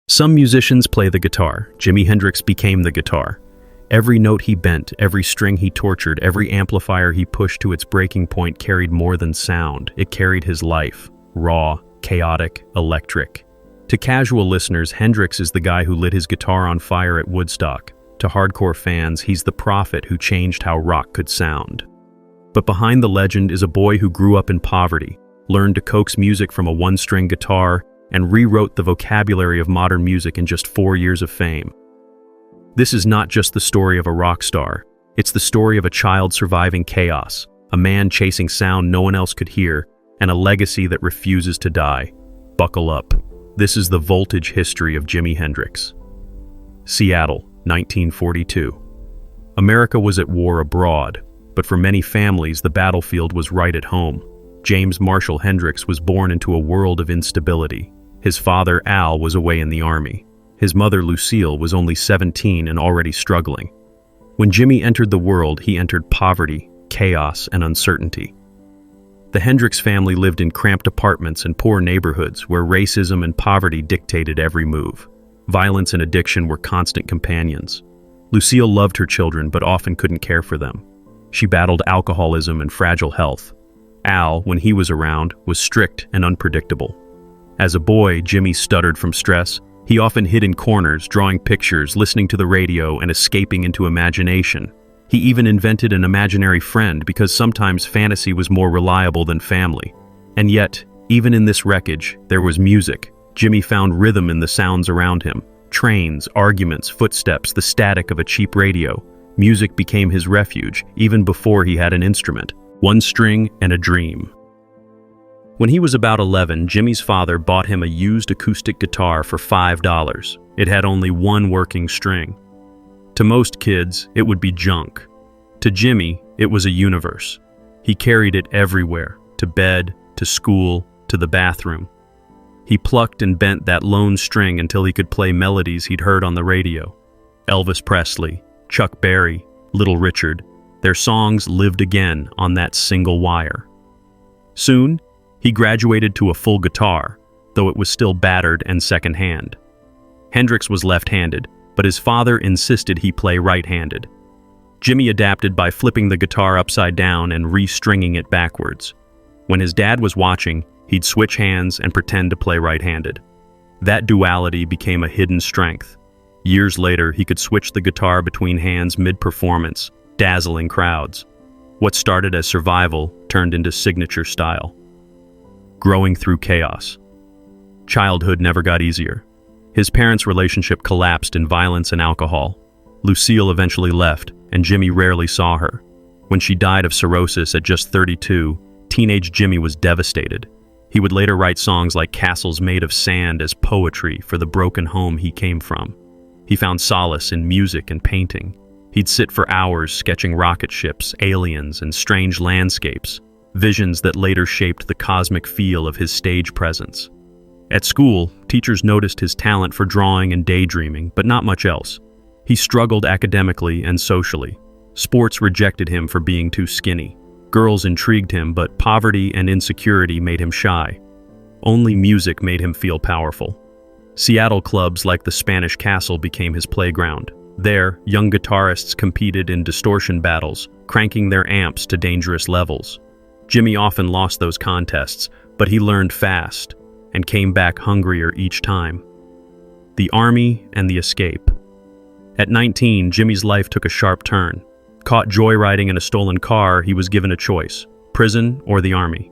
Some musicians play the guitar. Jimi Hendrix became the guitar. Every note he bent, every string he tortured, every amplifier he pushed to its breaking point carried more than sound. It carried his life, raw, chaotic, electric. To casual listeners, Hendrix is the guy who lit his guitar on fire at Woodstock. To hardcore fans, he's the prophet who changed how rock could sound. But behind the legend is a boy who grew up in poverty, learned to coax music from a one-string guitar, and rewrote the vocabulary of modern music in just 4 years of fame. This is not just the story of a rock star, it's the story of a child surviving chaos, a man chasing sound no one else could hear, and a legacy that refuses to die. Buckle up. This is the voltage history of Jimi Hendrix. Seattle, 1942. America was at war abroad, but for many families the battlefield was right at home. James Marshall Hendrix was born into a world of instability. His father, Al, was away in the army. His mother, Lucille, was only 17 and already struggling. When Jimi entered the world, he entered poverty, chaos, and uncertainty. The Hendrix family lived in cramped apartments and poor neighborhoods where racism and poverty dictated every move. Violence and addiction were constant companions. Lucille loved her children but often couldn't care for them. She battled alcoholism and fragile health. Al, when he was around, was strict and unpredictable. As a boy, Jimi stuttered from stress. He often hid in corners, drawing pictures, listening to the radio, and escaping into imagination. He even invented an imaginary friend because sometimes fantasy was more reliable than family. And yet, even in this wreckage, there was music. Jimi found rhythm in the sounds around him. Trains, arguments, footsteps, the static of a cheap radio. Music became his refuge, even before he had an instrument. One string and a dream. When he was about 11, Jimi's father bought him a used acoustic guitar for $5. It had only one working string. To most kids, it would be junk. To Jimi, it was a universe. He carried it everywhere, to bed, to school, to the bathroom. He plucked and bent that lone string until he could play melodies he'd heard on the radio. Elvis Presley, Chuck Berry, Little Richard, their songs lived again on that single wire. Soon, he graduated to a full guitar, though it was still battered and secondhand. Hendrix was left-handed, but his father insisted he play right-handed. Jimi adapted by flipping the guitar upside down and re-stringing it backwards. When his dad was watching, he'd switch hands and pretend to play right-handed. That duality became a hidden strength. Years later, he could switch the guitar between hands mid-performance, dazzling crowds. What started as survival turned into signature style. Growing through chaos. Childhood never got easier. His parents' relationship collapsed in violence and alcohol. Lucille eventually left, and Jimi rarely saw her. When she died of cirrhosis at just 32, teenage Jimi was devastated. He would later write songs like Castles Made of Sand as poetry for the broken home he came from. He found solace in music and painting. He'd sit for hours sketching rocket ships, aliens, and strange landscapes, visions that later shaped the cosmic feel of his stage presence. At school, teachers noticed his talent for drawing and daydreaming, but not much else. He struggled academically and socially. Sports rejected him for being too skinny. Girls intrigued him, but poverty and insecurity made him shy. Only music made him feel powerful. Seattle clubs like the Spanish Castle became his playground. There, young guitarists competed in distortion battles, cranking their amps to dangerous levels. Jimi often lost those contests, but he learned fast and came back hungrier each time. The Army and the Escape. At 19, Jimi's life took a sharp turn. Caught joyriding in a stolen car, he was given a choice: prison or the Army.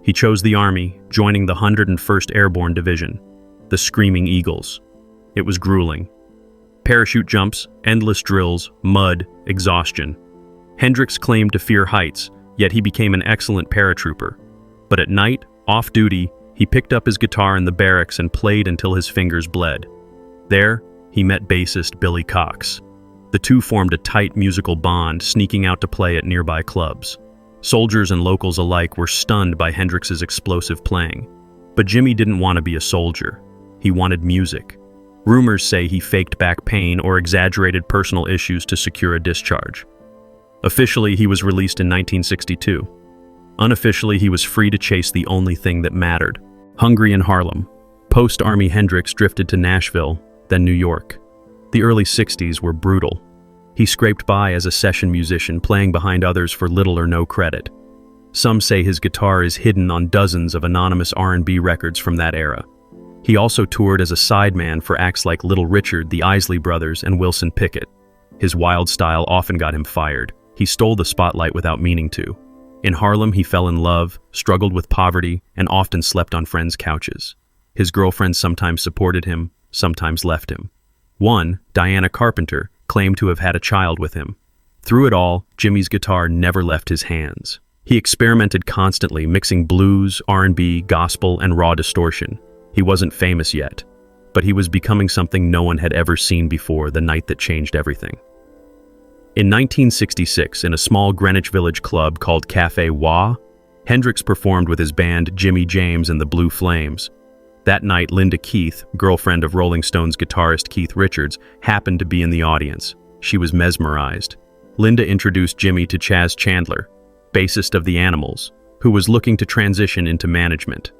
He chose the Army, joining the 101st Airborne Division, the Screaming Eagles. It was grueling. Parachute jumps, endless drills, mud, exhaustion. Hendrix claimed to fear heights, yet he became an excellent paratrooper. But at night, off-duty, he picked up his guitar in the barracks and played until his fingers bled. There, he met bassist Billy Cox. The two formed a tight musical bond, sneaking out to play at nearby clubs. Soldiers and locals alike were stunned by Hendrix's explosive playing. But Jimi didn't want to be a soldier. He wanted music. Rumors say he faked back pain or exaggerated personal issues to secure a discharge. Officially, he was released in 1962. Unofficially, he was free to chase the only thing that mattered. Hungry in Harlem. Post-Army Hendrix drifted to Nashville, then New York. The early 60s were brutal. He scraped by as a session musician, playing behind others for little or no credit. Some say his guitar is hidden on dozens of anonymous R&B records from that era. He also toured as a sideman for acts like Little Richard, the Isley Brothers, and Wilson Pickett. His wild style often got him fired. He stole the spotlight without meaning to. In Harlem, he fell in love, struggled with poverty, and often slept on friends' couches. His girlfriends sometimes supported him, sometimes left him. One, Diana Carpenter, claimed to have had a child with him. Through it all, Jimi's guitar never left his hands. He experimented constantly, mixing blues, R&B, gospel, and raw distortion. He wasn't famous yet, but he was becoming something no one had ever seen before the night that changed everything. In 1966, in a small Greenwich Village club called Café Wah, Hendrix performed with his band Jimmy James and the Blue Flames. That night, Linda Keith, girlfriend of Rolling Stones guitarist Keith Richards, happened to be in the audience. She was mesmerized. Linda introduced Jimi to Chas Chandler, bassist of The Animals, who was looking to transition into management.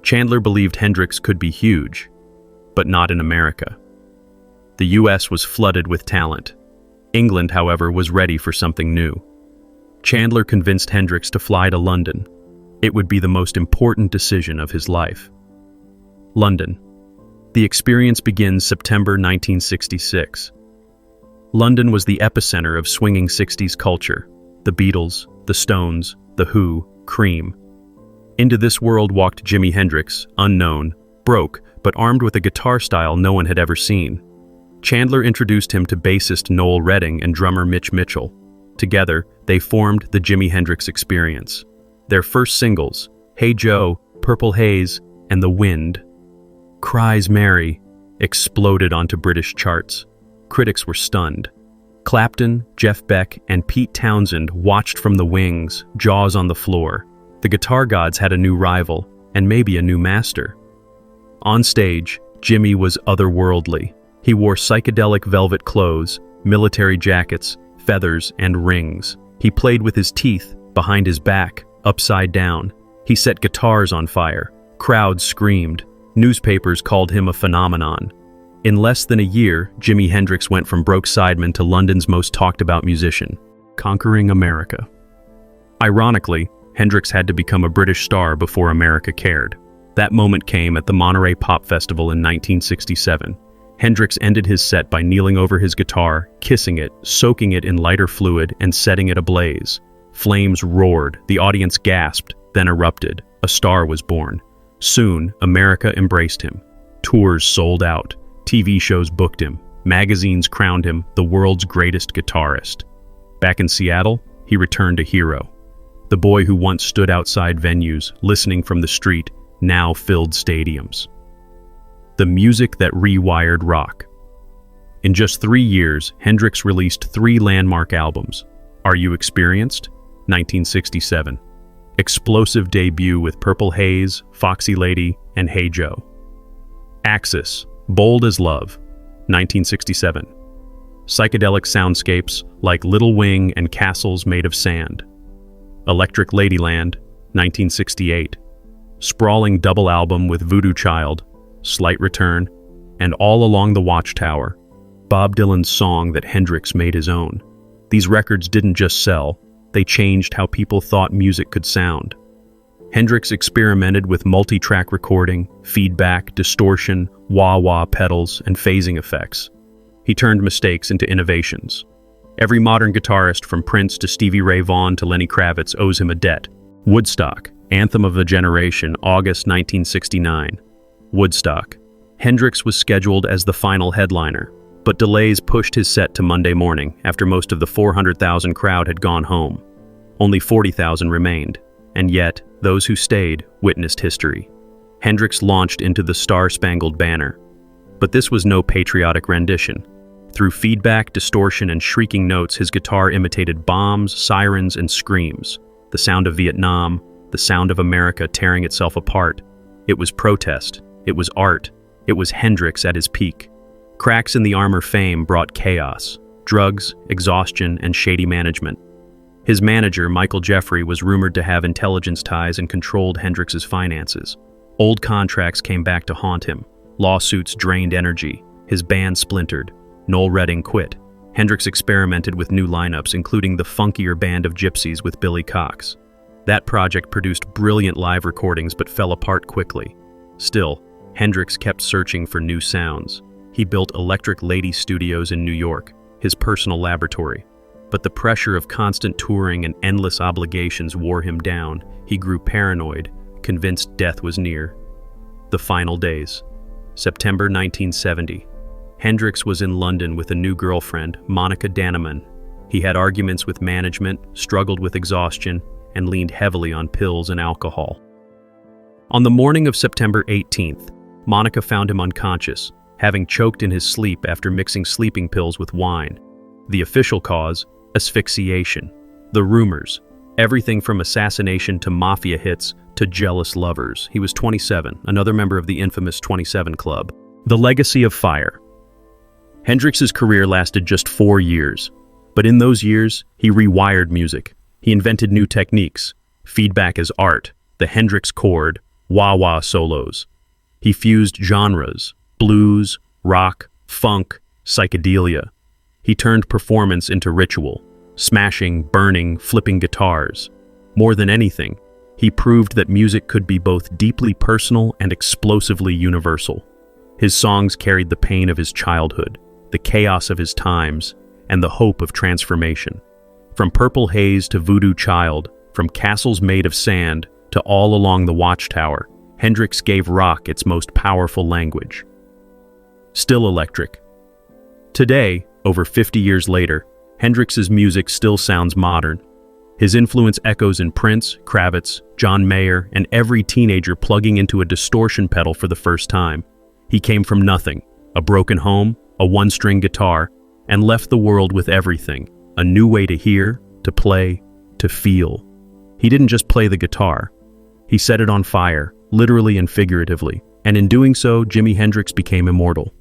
Chandler believed Hendrix could be huge, but not in America. The US was flooded with talent. England, however, was ready for something new. Chandler convinced Hendrix to fly to London. It would be the most important decision of his life. London. The experience begins September 1966. London was the epicenter of swinging 60s culture. The Beatles, the Stones, the Who, Cream. Into this world walked Jimi Hendrix, unknown, broke, but armed with a guitar style no one had ever seen. Chandler introduced him to bassist Noel Redding and drummer Mitch Mitchell. Together, they formed the Jimi Hendrix Experience. Their first singles, Hey Joe, Purple Haze, and The Wind, Cries Mary, exploded onto British charts. Critics were stunned. Clapton, Jeff Beck, and Pete Townsend watched from the wings, jaws on the floor. The guitar gods had a new rival, and maybe a new master. On stage, Jimi was otherworldly. He wore psychedelic velvet clothes, military jackets, feathers, and rings. He played with his teeth, behind his back, upside down. He set guitars on fire. Crowds screamed. Newspapers called him a phenomenon. In less than a year, Jimi Hendrix went from broke sideman to London's most talked-about musician, conquering America. Ironically, Hendrix had to become a British star before America cared. That moment came at the Monterey Pop Festival in 1967. Hendrix ended his set by kneeling over his guitar, kissing it, soaking it in lighter fluid, and setting it ablaze. Flames roared, the audience gasped, then erupted. A star was born. Soon, America embraced him. Tours sold out. TV shows booked him. Magazines crowned him the world's greatest guitarist. Back in Seattle, he returned a hero. The boy who once stood outside venues, listening from the street, now filled stadiums. The music that rewired rock. In just 3 years, Hendrix released 3 landmark albums. Are You Experienced? 1967. Explosive debut with Purple Haze, Foxy Lady, and Hey Joe. Axis, Bold as Love, 1967. Psychedelic soundscapes like Little Wing and Castles Made of Sand. Electric Ladyland, 1968. Sprawling double album with Voodoo Child, Slight Return, and All Along the Watchtower, Bob Dylan's song that Hendrix made his own. These records didn't just sell, they changed how people thought music could sound. Hendrix experimented with multi-track recording, feedback, distortion, wah-wah pedals, and phasing effects. He turned mistakes into innovations. Every modern guitarist from Prince to Stevie Ray Vaughan to Lenny Kravitz owes him a debt. Woodstock, Anthem of a Generation, August 1969. Woodstock. Hendrix was scheduled as the final headliner, but delays pushed his set to Monday morning after most of the 400,000 crowd had gone home. Only 40,000 remained, and yet, those who stayed witnessed history. Hendrix launched into the Star-Spangled Banner. But this was no patriotic rendition. Through feedback, distortion, and shrieking notes, his guitar imitated bombs, sirens, and screams. The sound of Vietnam, the sound of America tearing itself apart. It was protest. It was art. It was Hendrix at his peak. Cracks in the Armor fame brought chaos, drugs, exhaustion, and shady management. His manager, Michael Jeffrey, was rumored to have intelligence ties and controlled Hendrix's finances. Old contracts came back to haunt him. Lawsuits drained energy. His band splintered. Noel Redding quit. Hendrix experimented with new lineups, including the funkier Band of Gypsies with Billy Cox. That project produced brilliant live recordings but fell apart quickly. Still, Hendrix kept searching for new sounds. He built Electric Lady Studios in New York, his personal laboratory. But the pressure of constant touring and endless obligations wore him down. He grew paranoid, convinced death was near. The final days. September 1970. Hendrix was in London with a new girlfriend, Monica Dannemann. He had arguments with management, struggled with exhaustion, and leaned heavily on pills and alcohol. On the morning of September 18th, Monica found him unconscious, having choked in his sleep after mixing sleeping pills with wine. The official cause, asphyxiation. The rumors, everything from assassination to mafia hits to jealous lovers. He was 27, another member of the infamous 27 Club. The legacy of fire. Hendrix's career lasted just 4 years, but in those years, he rewired music. He invented new techniques, feedback as art, the Hendrix chord, wah-wah solos. He fused genres, blues, rock, funk, psychedelia. He turned performance into ritual, smashing, burning, flipping guitars. More than anything, he proved that music could be both deeply personal and explosively universal. His songs carried the pain of his childhood, the chaos of his times, and the hope of transformation. From Purple Haze to Voodoo Child, from Castles Made of Sand to All Along the Watchtower, Hendrix gave rock its most powerful language. Still electric. Today, over 50 years later, Hendrix's music still sounds modern. His influence echoes in Prince, Kravitz, John Mayer, and every teenager plugging into a distortion pedal for the first time. He came from nothing, a broken home, a one-string guitar, and left the world with everything, a new way to hear, to play, to feel. He didn't just play the guitar. He set it on fire, literally and figuratively, and in doing so, Jimi Hendrix became immortal.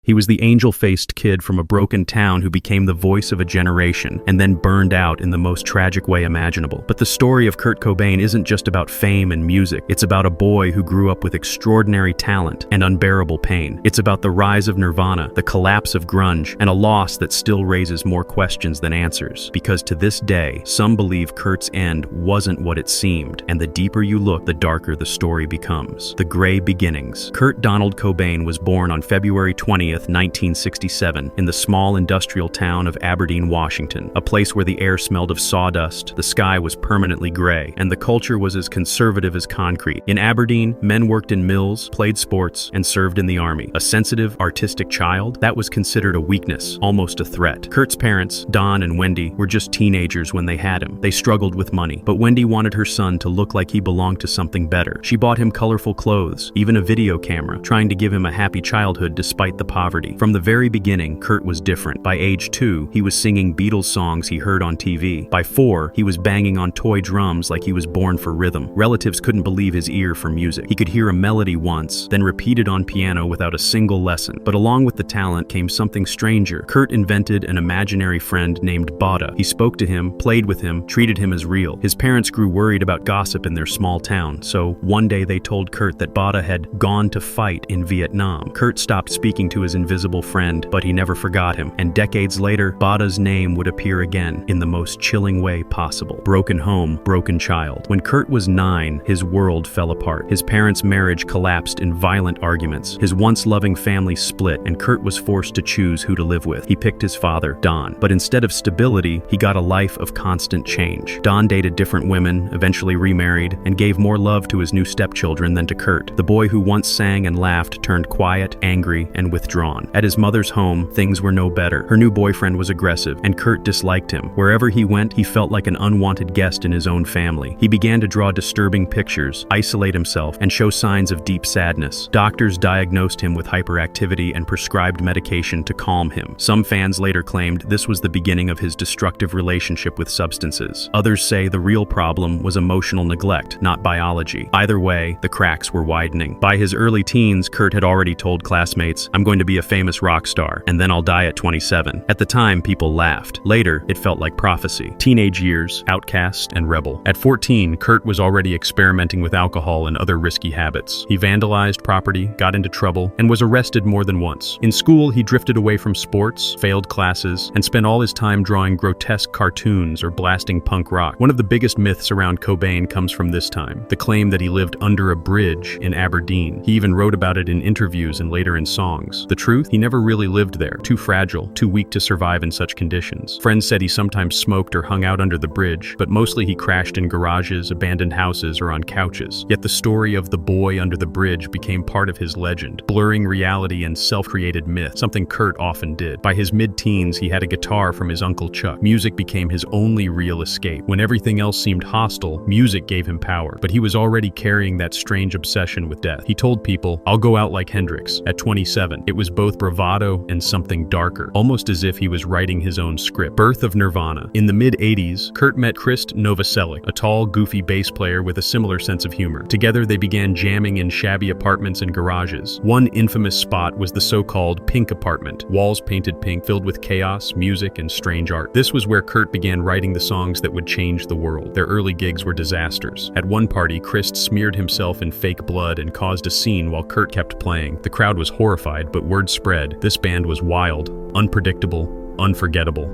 He was the angel-faced kid from a broken town who became the voice of a generation and then burned out in the most tragic way imaginable. But the story of Kurt Cobain isn't just about fame and music. It's about a boy who grew up with extraordinary talent and unbearable pain. It's about the rise of Nirvana, the collapse of grunge, and a loss that still raises more questions than answers. Because to this day, some believe Kurt's end wasn't what it seemed, and the deeper you look, the darker the story becomes. The Gray Beginnings. Kurt Donald Cobain was born on February 20th, 1967, in the small industrial town of Aberdeen, Washington, a place where the air smelled of sawdust, the sky was permanently gray, and the culture was as conservative as concrete. In Aberdeen, men worked in mills, played sports, and served in the army. A sensitive, artistic child? That was considered a weakness, almost a threat. Kurt's parents, Don and Wendy, were just teenagers when they had him. They struggled with money, but Wendy wanted her son to look like he belonged to something better. She bought him colorful clothes, even a video camera, trying to give him a happy childhood despite the poverty. From the very beginning, Kurt was different. By age 2, he was singing Beatles songs he heard on TV. By 4, he was banging on toy drums like he was born for rhythm. Relatives couldn't believe his ear for music. He could hear a melody once, then repeat it on piano without a single lesson. But along with the talent came something stranger. Kurt invented an imaginary friend named Bada. He spoke to him, played with him, treated him as real. His parents grew worried about gossip in their small town, so one day they told Kurt that Bada had gone to fight in Vietnam. Kurt stopped speaking to his invisible friend, but he never forgot him, and decades later, Bada's name would appear again in the most chilling way possible. Broken home, broken child. When Kurt was 9, his world fell apart. His parents' marriage collapsed in violent arguments. His once loving family split, and Kurt was forced to choose who to live with. He picked his father, Don, but instead of stability, he got a life of constant change. Don dated different women, eventually remarried, and gave more love to his new stepchildren than to Kurt. The boy who once sang and laughed turned quiet, angry, and withdrawn. At his mother's home, things were no better. Her new boyfriend was aggressive, and Kurt disliked him. Wherever he went, he felt like an unwanted guest in his own family. He began to draw disturbing pictures, isolate himself, and show signs of deep sadness. Doctors diagnosed him with hyperactivity and prescribed medication to calm him. Some fans later claimed this was the beginning of his destructive relationship with substances. Others say the real problem was emotional neglect, not biology. Either way, the cracks were widening. By his early teens, Kurt had already told classmates, "I'm going to be a famous rock star, and then I'll die at 27. At the time, people laughed. Later, it felt like prophecy. Teenage years, outcast, and rebel. At 14, Kurt was already experimenting with alcohol and other risky habits. He vandalized property, got into trouble, and was arrested more than once. In school, he drifted away from sports, failed classes, and spent all his time drawing grotesque cartoons or blasting punk rock. One of the biggest myths around Cobain comes from this time, the claim that he lived under a bridge in Aberdeen. He even wrote about it in interviews and later in songs. The truth? He never really lived there. Too fragile, too weak to survive in such conditions. Friends said he sometimes smoked or hung out under the bridge, but mostly he crashed in garages, abandoned houses, or on couches. Yet the story of the boy under the bridge became part of his legend, blurring reality and self-created myth, something Kurt often did. By his mid-teens, he had a guitar from his Uncle Chuck. Music became his only real escape. When everything else seemed hostile, music gave him power. But he was already carrying that strange obsession with death. He told people, "I'll go out like Hendrix." At 27, it was both bravado and something darker, almost as if he was writing his own script. Birth of Nirvana. In the mid-80s, Kurt met Krist Novoselic, a tall, goofy bass player with a similar sense of humor. Together, they began jamming in shabby apartments and garages. One infamous spot was the so-called Pink Apartment, walls painted pink, filled with chaos, music, and strange art. This was where Kurt began writing the songs that would change the world. Their early gigs were disasters. At one party, Krist smeared himself in fake blood and caused a scene while Kurt kept playing. The crowd was horrified, but word spread. This band was wild, unpredictable, unforgettable.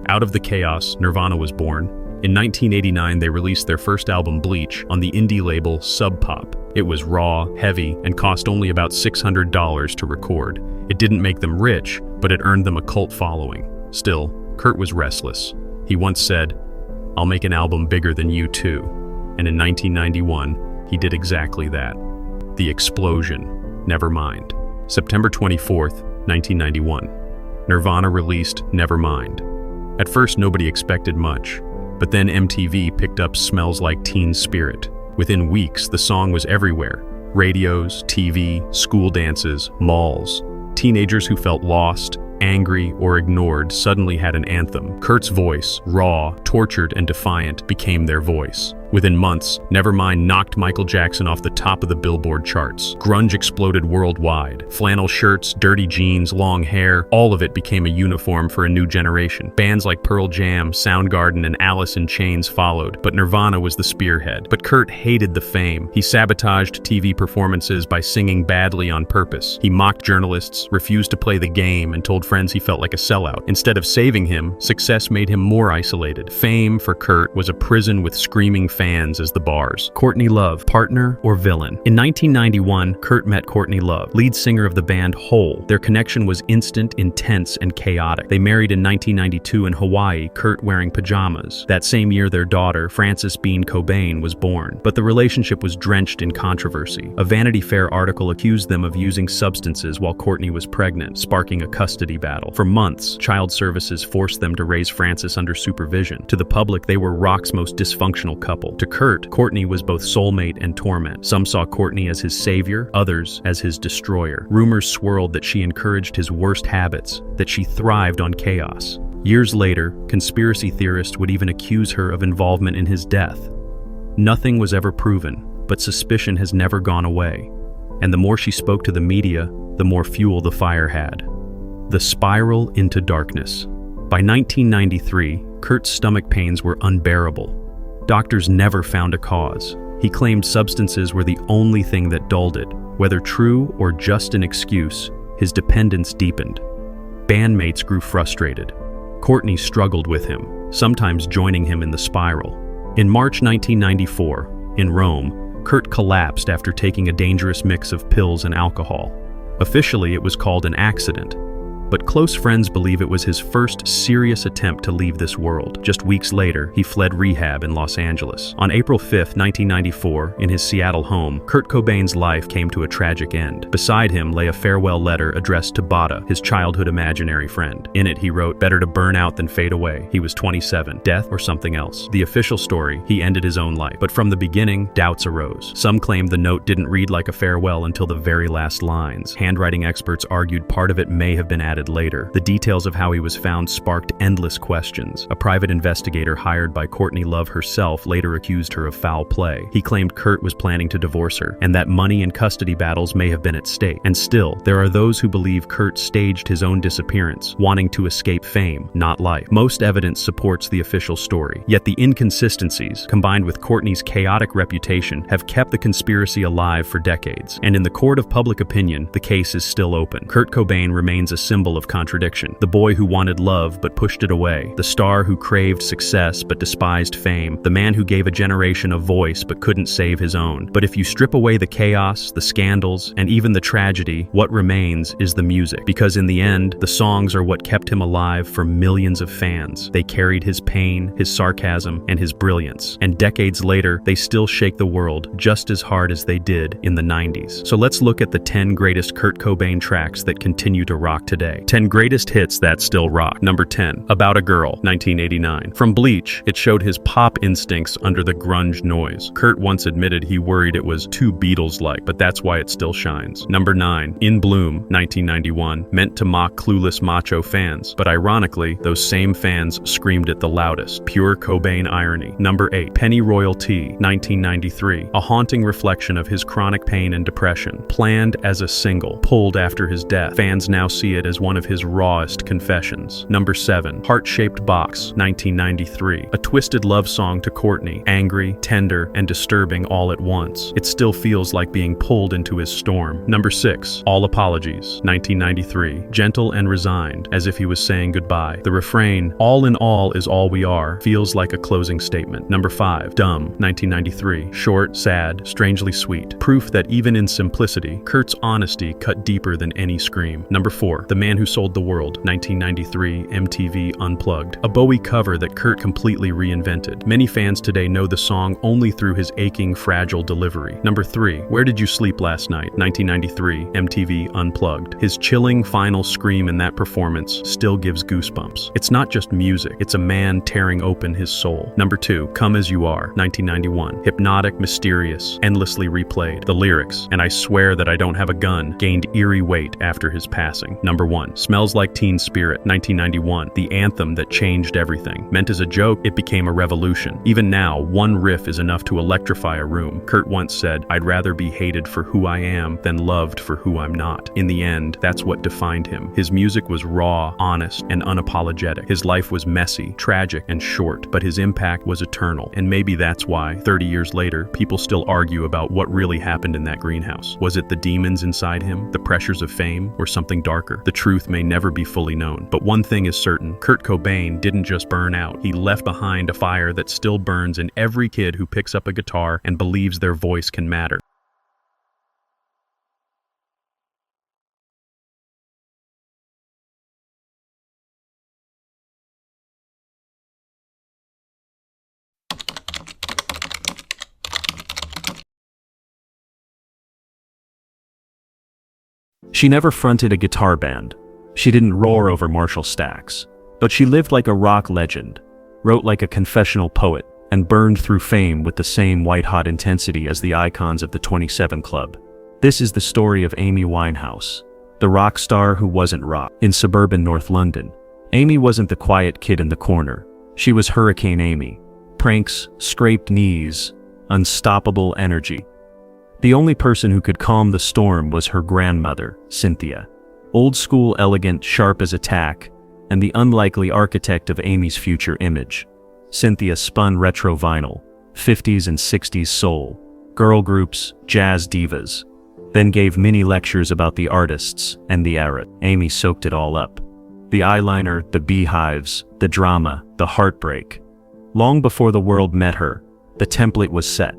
Out of the chaos, Nirvana was born. In 1989, they released their first album, Bleach, on the indie label Sub Pop. It was raw, heavy, and cost only about $600 to record. It didn't make them rich, but it earned them a cult following. Still, Kurt was restless. He once said, "I'll make an album bigger than you too." And in 1991, he did exactly that. The explosion. Nevermind. September 24th, 1991. Nirvana released Nevermind. At first, nobody expected much, but then MTV picked up Smells Like Teen Spirit. Within weeks, the song was everywhere. Radios, TV, school dances, malls. Teenagers who felt lost, angry, or ignored suddenly had an anthem. Kurt's voice, raw, tortured, and defiant, became their voice. Within months, Nevermind knocked Michael Jackson off the top of the Billboard charts. Grunge exploded worldwide. Flannel shirts, dirty jeans, long hair, all of it became a uniform for a new generation. Bands like Pearl Jam, Soundgarden, and Alice in Chains followed, but Nirvana was the spearhead. But Kurt hated the fame. He sabotaged TV performances by singing badly on purpose. He mocked journalists, refused to play the game, and told friends he felt like a sellout. Instead of saving him, success made him more isolated. Fame, for Kurt, was a prison with screaming fans as the bars. Courtney Love, partner or villain? In 1991, Kurt met Courtney Love, lead singer of the band Hole. Their connection was instant, intense, and chaotic. They married in 1992 in Hawaii, Kurt wearing pajamas. That same year, their daughter, Frances Bean Cobain, was born. But the relationship was drenched in controversy. A Vanity Fair article accused them of using substances while Courtney was pregnant, sparking a custody battle. For months, child services forced them to raise Frances under supervision. To the public, they were rock's most dysfunctional couple. To Kurt, Courtney was both soulmate and torment. Some saw Courtney as his savior, others as his destroyer. Rumors swirled that she encouraged his worst habits, that she thrived on chaos. Years later, conspiracy theorists would even accuse her of involvement in his death. Nothing was ever proven, but suspicion has never gone away. And the more she spoke to the media, the more fuel the fire had. The spiral into darkness. By 1993, Kurt's stomach pains were unbearable. Doctors never found a cause. He claimed substances were the only thing that dulled it. Whether true or just an excuse, his dependence deepened. Bandmates grew frustrated. Courtney struggled with him, sometimes joining him in the spiral. In March 1994, in Rome, Kurt collapsed after taking a dangerous mix of pills and alcohol. Officially, it was called an accident, but close friends believe it was his first serious attempt to leave this world. Just weeks later, he fled rehab in Los Angeles. On April 5, 1994, in his Seattle home, Kurt Cobain's life came to a tragic end. Beside him lay a farewell letter addressed to Bada, his childhood imaginary friend. In it, he wrote, "Better to burn out than fade away. He was 27. Death or something else." The official story, he ended his own life. But from the beginning, doubts arose. Some claimed the note didn't read like a farewell until the very last lines. Handwriting experts argued part of it may have been added added later. The details of how he was found sparked endless questions. A private investigator hired by Courtney Love herself later accused her of foul play. He claimed Kurt was planning to divorce her, and that money and custody battles may have been at stake. And still, there are those who believe Kurt staged his own disappearance, wanting to escape fame, not life. Most evidence supports the official story, yet the inconsistencies, combined with Courtney's chaotic reputation, have kept the conspiracy alive for decades. And in the court of public opinion, the case is still open. Kurt Cobain remains a symbol of contradiction. The boy who wanted love but pushed it away. The star who craved success but despised fame. The man who gave a generation a voice but couldn't save his own. But if you strip away the chaos, the scandals, and even the tragedy, what remains is the music. Because in the end, the songs are what kept him alive for millions of fans. They carried his pain, his sarcasm, and his brilliance. And decades later, they still shake the world just as hard as they did in the 90s. So let's look at the 10 greatest Kurt Cobain tracks that continue to rock today. 10 greatest hits that still rock. Number 10, About a Girl, 1989. From Bleach, it showed his pop instincts under the grunge noise. Kurt once admitted he worried it was too Beatles-like, but that's why it still shines. Number 9, In Bloom, 1991, meant to mock clueless macho fans, but ironically, those same fans screamed it the loudest. Pure Cobain irony. Number 8, Pennyroyal Tea, 1993, a haunting reflection of his chronic pain and depression. Planned as a single, pulled after his death, fans now see it as one of his rawest confessions. Number 7, Heart-Shaped Box, 1993, a twisted love song to Courtney, angry, tender, and disturbing all at once. It still feels like being pulled into his storm. Number 6, All Apologies, 1993, gentle and resigned, as if he was saying goodbye. The refrain, all in all is all we are, feels like a closing statement. Number 5, Dumb, 1993, short, sad, strangely sweet. Proof that even in simplicity, Kurt's honesty cut deeper than any scream. Number 4, The Man Who Sold the World, 1993, MTV Unplugged, a Bowie cover that Kurt completely reinvented. Many fans today know the song only through his aching, fragile delivery. Number 3, Where Did You Sleep Last Night, 1993, MTV Unplugged. His chilling final scream in that performance still gives goosebumps. It's not just music, it's a man tearing open his soul. Number 2, Come As You Are, 1991, hypnotic, mysterious, endlessly replayed. The lyrics, and I swear that I don't have a gun, gained eerie weight after his passing. Number 1, Smells Like Teen Spirit, 1991, the anthem that changed everything. Meant as a joke, it became a revolution. Even now, one riff is enough to electrify a room. Kurt once said, I'd rather be hated for who I am than loved for who I'm not. In the end, that's what defined him. His music was raw, honest, and unapologetic. His life was messy, tragic, and short, but his impact was eternal. And maybe that's why, 30 years later, people still argue about what really happened in that greenhouse. Was it the demons inside him, the pressures of fame, or something darker? The truth may never be fully known. But one thing is certain, Kurt Cobain didn't just burn out. He left behind a fire that still burns in every kid who picks up a guitar and believes their voice can matter. She never fronted a guitar band. She didn't roar over Marshall stacks. But she lived like a rock legend, wrote like a confessional poet, and burned through fame with the same white-hot intensity as the icons of the 27 Club. This is the story of Amy Winehouse, the rock star who wasn't rock. In suburban North London, Amy wasn't the quiet kid in the corner. She was Hurricane Amy. Pranks, scraped knees, unstoppable energy. The only person who could calm the storm was her grandmother, Cynthia. Old school, elegant, sharp as a tack, and the unlikely architect of Amy's future image. Cynthia spun retro vinyl, 50s and 60s soul, girl groups, jazz divas, then gave mini lectures about the artists and the era. Amy soaked it all up. The eyeliner, the beehives, the drama, the heartbreak. Long before the world met her, the template was set.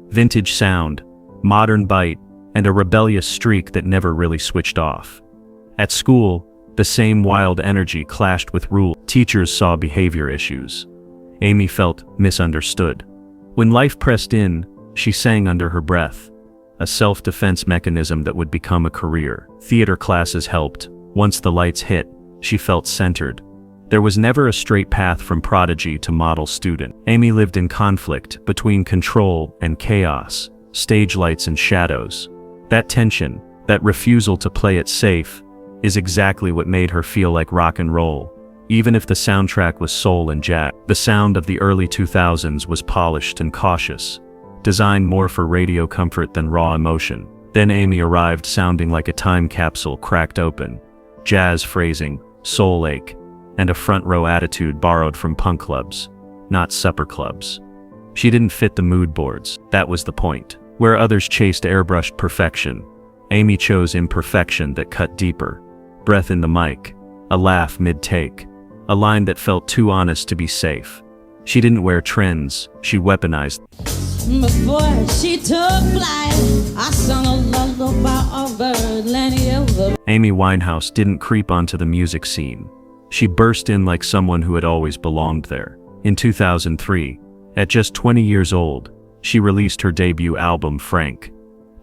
Vintage sound, modern bite, and a rebellious streak that never really switched off. At school, the same wild energy clashed with rule. Teachers saw behavior issues. Amy felt misunderstood. When life pressed in, she sang under her breath, a self-defense mechanism that would become a career. Theater classes helped. Once the lights hit, she felt centered. There was never a straight path from prodigy to model student. Amy lived in conflict between control and chaos, stage lights and shadows. That tension, that refusal to play it safe, is exactly what made her feel like rock and roll. Even if the soundtrack was soul and jazz, the sound of the early 2000s was polished and cautious, designed more for radio comfort than raw emotion. Then Amy arrived sounding like a time capsule cracked open. Jazz phrasing, soul ache, and a front-row attitude borrowed from punk clubs, not supper clubs. She didn't fit the mood boards, that was the point. Where others chased airbrushed perfection, Amy chose imperfection that cut deeper. Breath in the mic, a laugh mid-take, a line that felt too honest to be safe. She didn't wear trends, she weaponized. Before she took flight, I sung a lullaby of birdland. Amy Winehouse didn't creep onto the music scene. She burst in like someone who had always belonged there. In 2003, at just 20 years old, she released her debut album, Frank.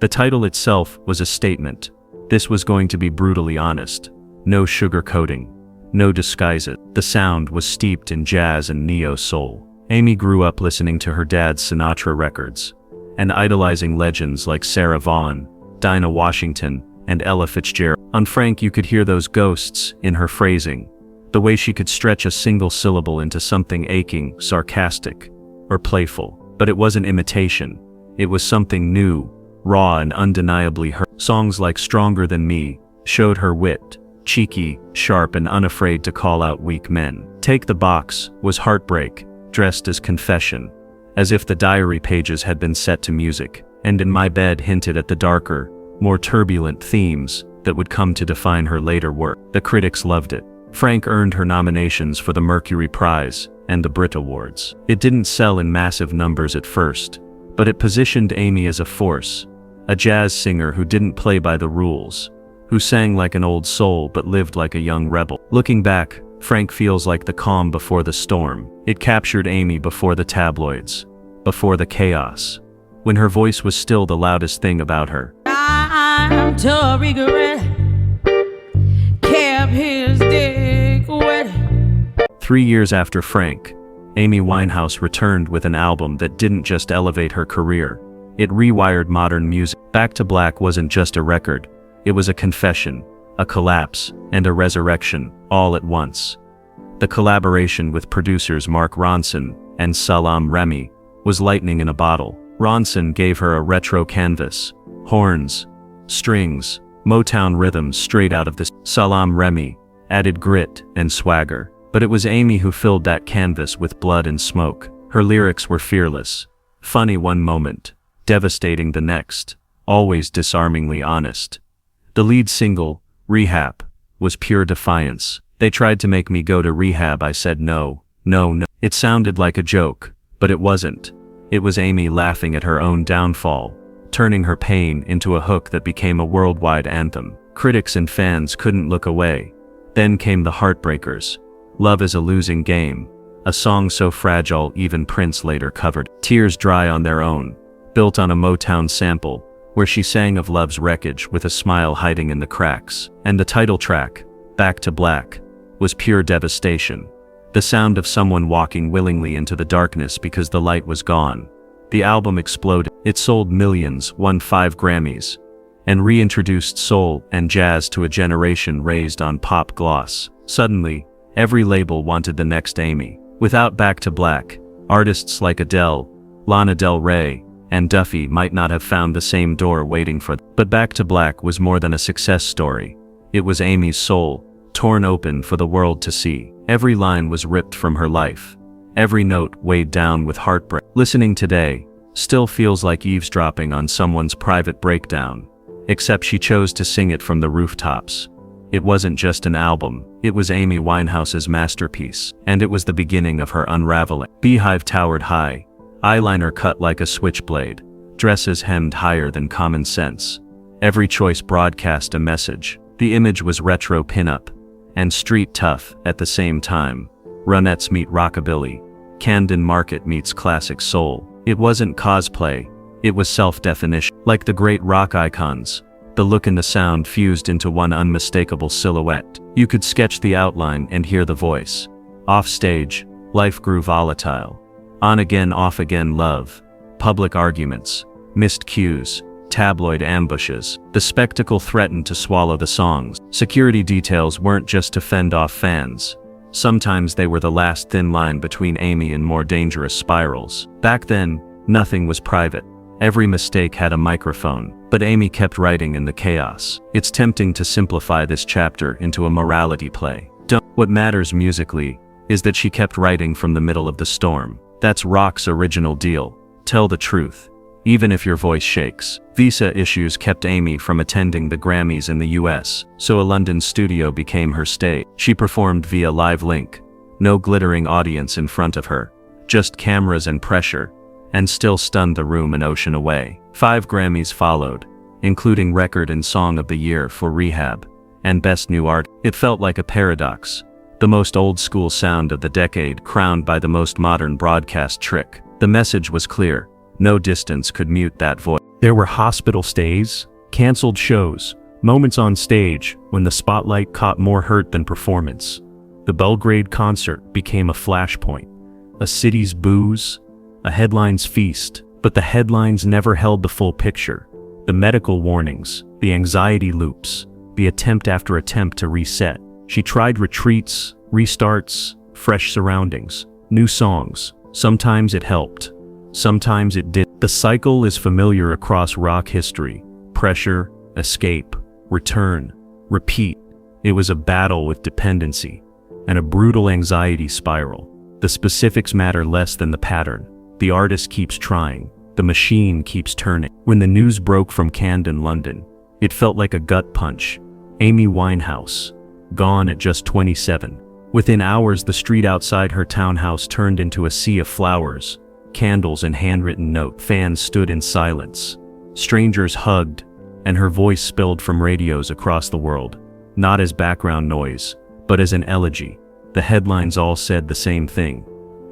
The title itself was a statement. This was going to be brutally honest. No sugarcoating. No disguise it. The sound was steeped in jazz and neo-soul. Amy grew up listening to her dad's Sinatra records and idolizing legends like Sarah Vaughan, Dinah Washington, and Ella Fitzgerald. On Frank, you could hear those ghosts in her phrasing, the way she could stretch a single syllable into something aching, sarcastic, or playful. But it wasn't imitation. It was something new, raw, and undeniably her. Songs like Stronger Than Me showed her wit, cheeky, sharp, and unafraid to call out weak men. Take the Box was heartbreak, dressed as confession, as if the diary pages had been set to music, and In My Bed hinted at the darker, more turbulent themes that would come to define her later work. The critics loved it. Frank earned her nominations for the Mercury Prize and the Brit Awards. It didn't sell in massive numbers at first, but it positioned Amy as a force, a jazz singer who didn't play by the rules, who sang like an old soul but lived like a young rebel. Looking back, Frank feels like the calm before the storm. It captured Amy before the tabloids, before the chaos, when her voice was still the loudest thing about her. I'm to regret, kept his dick wet. 3 years after Frank, Amy Winehouse returned with an album that didn't just elevate her career, it rewired modern music. Back to Black wasn't just a record, it was a confession, a collapse, and a resurrection, all at once. The collaboration with producers Mark Ronson and Salaam Remi was lightning in a bottle. Ronson gave her a retro canvas, horns, strings, Motown rhythms straight out of this. Salaam Remi added grit and swagger. But it was Amy who filled that canvas with blood and smoke. Her lyrics were fearless, funny one moment, devastating the next, always disarmingly honest. The lead single, Rehab, was pure defiance. They tried to make me go to rehab, I said no, no, no. It sounded like a joke, but it wasn't. It was Amy laughing at her own downfall, turning her pain into a hook that became a worldwide anthem. Critics and fans couldn't look away. Then came the Heartbreakers. Love is a Losing Game, a song so fragile even Prince later covered. Tears Dry on Their Own, built on a Motown sample, where she sang of love's wreckage with a smile hiding in the cracks. And the title track, Back to Black, was pure devastation. The sound of someone walking willingly into the darkness because the light was gone. The album exploded. It sold millions, won 5 Grammys, and reintroduced soul and jazz to a generation raised on pop gloss. Suddenly, every label wanted the next Amy. Without Back to Black, artists like Adele, Lana Del Rey, and Duffy might not have found the same door waiting for them. But Back to Black was more than a success story. It was Amy's soul, torn open for the world to see. Every line was ripped from her life. Every note weighed down with heartbreak. Listening today still feels like eavesdropping on someone's private breakdown, except she chose to sing it from the rooftops. It wasn't just an album, it was Amy Winehouse's masterpiece, and it was the beginning of her unraveling. Beehive towered high, eyeliner cut like a switchblade, dresses hemmed higher than common sense. Every choice broadcast a message. The image was retro pinup and street tough at the same time. Ronettes meet rockabilly, Camden Market meets classic soul. It wasn't cosplay, it was self-definition. Like the great rock icons, the look and the sound fused into one unmistakable silhouette. You could sketch the outline and hear the voice. Off stage, life grew volatile. On again, off again love, public arguments, missed cues, tabloid ambushes. The spectacle threatened to swallow the songs. Security details weren't just to fend off fans. Sometimes they were the last thin line between Amy and more dangerous spirals. Back then, nothing was private. Every mistake had a microphone, but Amy kept writing in the chaos. It's tempting to simplify this chapter into a morality play. What matters musically is that she kept writing from the middle of the storm. That's rock's original deal. Tell the truth, even if your voice shakes. Visa issues kept Amy from attending the Grammys in the US, so a London studio became her stage. She performed via live link. No glittering audience in front of her, just cameras and pressure, and still stunned the room an ocean away. 5 Grammys followed, including Record and Song of the Year for Rehab, and Best New Art. It felt like a paradox. The most old-school sound of the decade crowned by the most modern broadcast trick. The message was clear. No distance could mute that voice. There were hospital stays, canceled shows, moments on stage when the spotlight caught more hurt than performance. The Belgrade concert became a flashpoint, a city's booze, a headlines feast. But the headlines never held the full picture. The medical warnings, the anxiety loops, the attempt after attempt to reset. She tried retreats, restarts, fresh surroundings, new songs. Sometimes it helped. Sometimes it did. The cycle is familiar across rock history. Pressure, escape, return, repeat. It was a battle with dependency and a brutal anxiety spiral. The specifics matter less than the pattern. The artist keeps trying. The machine keeps turning. When the news broke from Camden, London, it felt like a gut punch. Amy Winehouse, gone at just 27. Within hours, the street outside her townhouse turned into a sea of flowers, candles and handwritten notes. Fans stood in silence. Strangers hugged, and her voice spilled from radios across the world, not as background noise, but as an elegy. The headlines all said the same thing.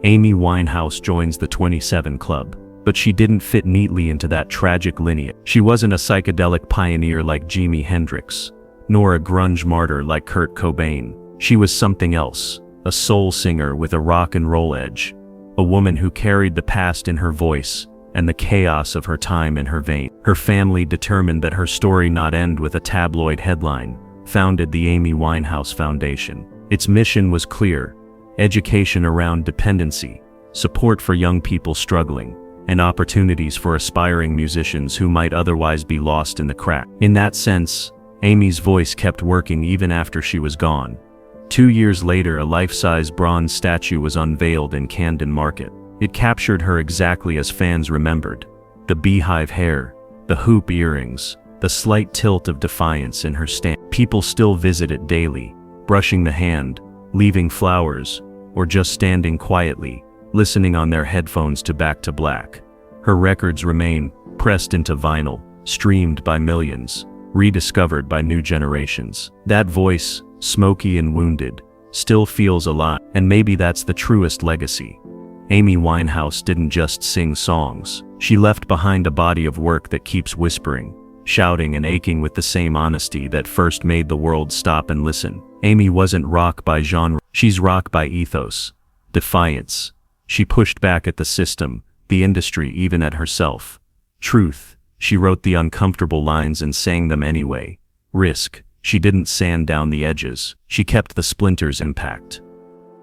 Amy Winehouse joins the 27 Club. But she didn't fit neatly into that tragic lineage. She wasn't a psychedelic pioneer like Jimi Hendrix, nor a grunge martyr like Kurt Cobain. She was something else, a soul singer with a rock and roll edge, a woman who carried the past in her voice and the chaos of her time in her veins. Her family, determined that her story not end with a tabloid headline, founded the Amy Winehouse Foundation. Its mission was clear: education around dependency, support for young people struggling, and opportunities for aspiring musicians who might otherwise be lost in the crack. In that sense, Amy's voice kept working even after she was gone. 2 years later, a life-size bronze statue was unveiled in Camden Market. It captured her exactly as fans remembered. The beehive hair, the hoop earrings, the slight tilt of defiance in her stance. People still visit it daily, brushing the hand, leaving flowers, or just standing quietly, listening on their headphones to Back to Black. Her records remain, pressed into vinyl, streamed by millions, rediscovered by new generations. That voice, smoky and wounded, still feels alive, and maybe that's the truest legacy. Amy Winehouse didn't just sing songs. She left behind a body of work that keeps whispering, shouting and aching with the same honesty that first made the world stop and listen. Amy wasn't rock by genre. She's rock by ethos, defiance. She pushed back at the system, the industry, even at herself. Truth, she wrote the uncomfortable lines and sang them anyway. Risk, she didn't sand down the edges. She kept the splinters intact.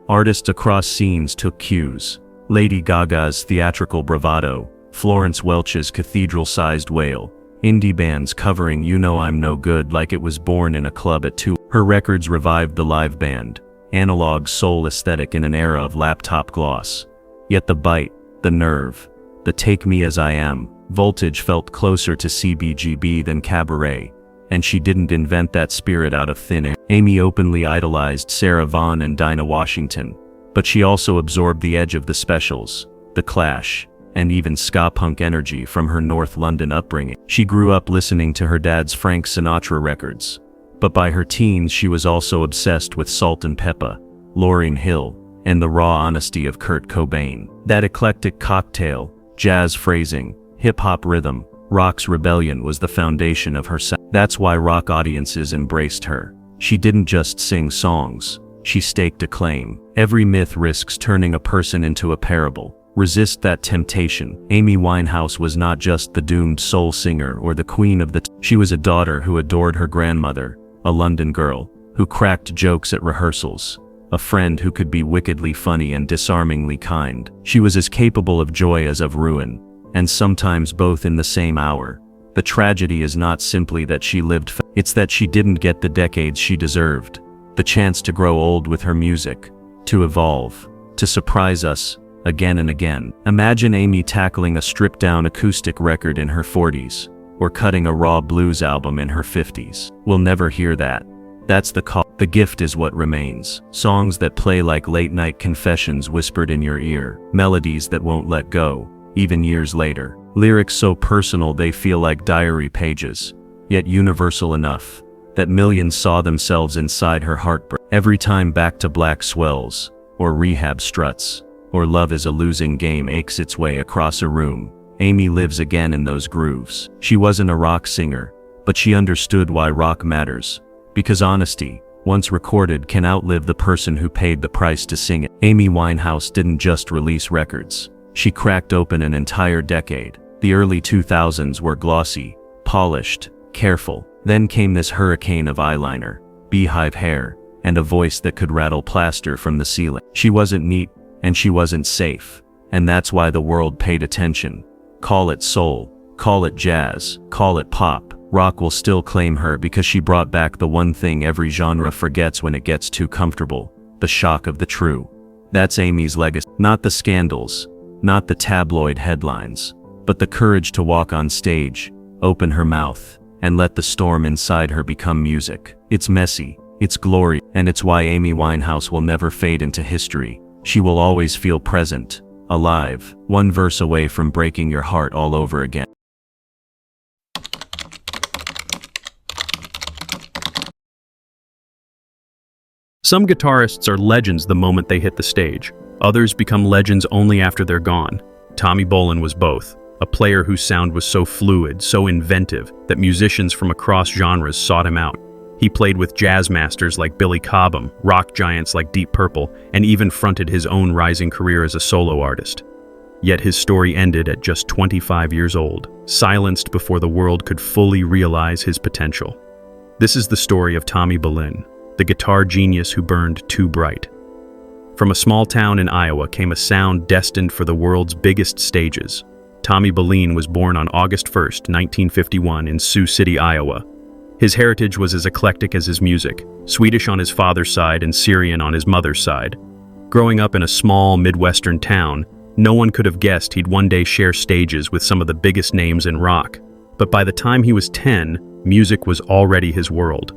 Artists across scenes took cues. Lady Gaga's theatrical bravado, Florence Welch's cathedral-sized wail, indie bands covering You Know I'm No Good like it was born in a club at 2. Her records revived the live band, analog soul aesthetic in an era of laptop gloss. Yet the bite, the nerve, the Take Me As I Am voltage felt closer to CBGB than Cabaret, and she didn't invent that spirit out of thin air. Amy openly idolized Sarah Vaughan and Dinah Washington, but she also absorbed the edge of the Specials, The Clash, and even ska punk energy from her North London upbringing. She grew up listening to her dad's Frank Sinatra records, but by her teens she was also obsessed with Salt and Pepper, Lauryn Hill, and the raw honesty of Kurt Cobain. That eclectic cocktail, jazz phrasing, hip-hop rhythm, rock's rebellion was the foundation of her sound. That's why rock audiences embraced her. She didn't just sing songs, she staked a claim. Every myth risks turning a person into a parable. Resist that temptation. Amy Winehouse was not just the doomed soul singer or the queen of the she was a daughter who adored her grandmother, a London girl, who cracked jokes at rehearsals, a friend who could be wickedly funny and disarmingly kind. She was as capable of joy as of ruin, and sometimes both in the same hour. The tragedy is not simply that she lived, it's that she didn't get the decades she deserved, the chance to grow old with her music, to evolve, to surprise us, again and again. Imagine Amy tackling a stripped-down acoustic record in her 40s, or cutting a raw blues album in her 50s. We'll never hear that. That's the call. The gift is what remains. Songs that play like late-night confessions whispered in your ear. Melodies that won't let go, even years later. Lyrics so personal they feel like diary pages, yet universal enough that millions saw themselves inside her heartbreak. Every time Back to Black swells, or Rehab struts, or Love is a Losing Game aches its way across a room, Amy lives again in those grooves. She wasn't a rock singer, but she understood why rock matters. Because honesty, once recorded, can outlive the person who paid the price to sing it. Amy Winehouse didn't just release records. She cracked open an entire decade. The early 2000s were glossy, polished, careful. Then came this hurricane of eyeliner, beehive hair, and a voice that could rattle plaster from the ceiling. She wasn't neat, and she wasn't safe, and that's why the world paid attention. Call it soul, call it jazz, call it pop. Rock will still claim her because she brought back the one thing every genre forgets when it gets too comfortable: the shock of the true. That's Amy's legacy. Not the scandals, not the tabloid headlines, but the courage to walk on stage, open her mouth, and let the storm inside her become music. It's messy, it's glory, and it's why Amy Winehouse will never fade into history. She will always feel present, alive, one verse away from breaking your heart all over again. Some guitarists are legends the moment they hit the stage. Others become legends only after they're gone. Tommy Bolin was both, a player whose sound was so fluid, so inventive, that musicians from across genres sought him out. He played with jazz masters like Billy Cobham, rock giants like Deep Purple, and even fronted his own rising career as a solo artist. Yet his story ended at just 25 years old, silenced before the world could fully realize his potential. This is the story of Tommy Bolin, the guitar genius who burned too bright. From a small town in Iowa came a sound destined for the world's biggest stages. Tommy Bolin was born on August 1st, 1951 in Sioux City, Iowa. His heritage was as eclectic as his music, Swedish on his father's side and Syrian on his mother's side. Growing up in a small Midwestern town, no one could have guessed he'd one day share stages with some of the biggest names in rock. But by the time he was 10, music was already his world.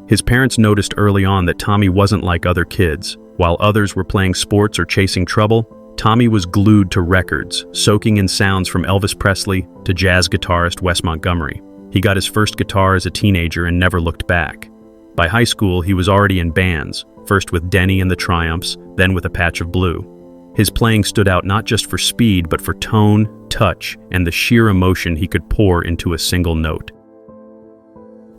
His parents noticed early on that Tommy wasn't like other kids. While others were playing sports or chasing trouble, Tommy was glued to records, soaking in sounds from Elvis Presley to jazz guitarist Wes Montgomery. He got his first guitar as a teenager and never looked back. By high school, he was already in bands, first with Denny and the Triumphs, then with A Patch of Blue. His playing stood out not just for speed, but for tone, touch, and the sheer emotion he could pour into a single note.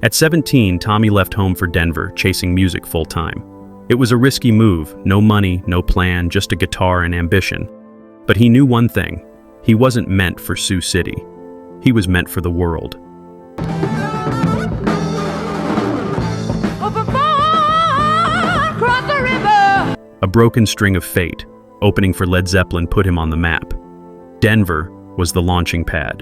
At 17, Tommy left home for Denver, chasing music full-time. It was a risky move, no money, no plan, just a guitar and ambition. But he knew one thing: he wasn't meant for Sioux City. He was meant for the world. A broken string of fate, opening for Led Zeppelin, put him on the map. Denver was the launching pad.